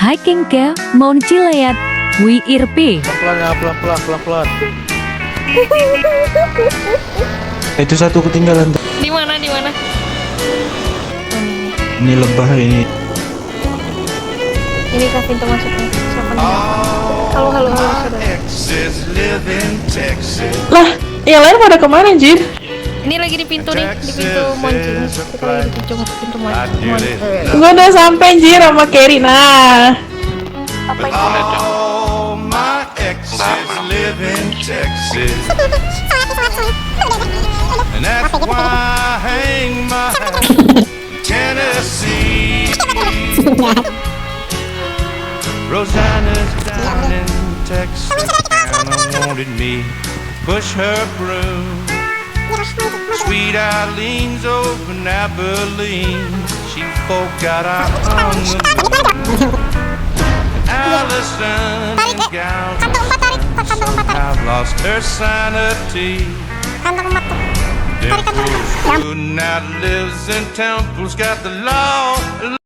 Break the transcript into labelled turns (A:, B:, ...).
A: hiking ke Mount Chiliad, Wirp.
B: Pelan-pelan. Itu satu ketinggalan.
C: Di mana? Oh,
B: Ini lebah ini.
C: ini kah pintu masuknya? Siapa namanya? Halo, saudara.
D: Lah, yang lain pada kemana, Jin?
C: Ini lagi di pintu nih, di pintu moncing. Kita lagi di pintu moncing.
D: Gua udah sampai, Jin, sama Kerry. Nah,
C: Apa itu?
E: All my exes live in Texas, and that's why I hang my hat in Tennessee. Rosanna's down in Texas, Anna wanted me to push her broom. Sweet Eileen's over in Abilene, she forgot I hung the moon. Allison in Galveston somehow lost her sanity. Dimples, who now lives in Temple's got the law.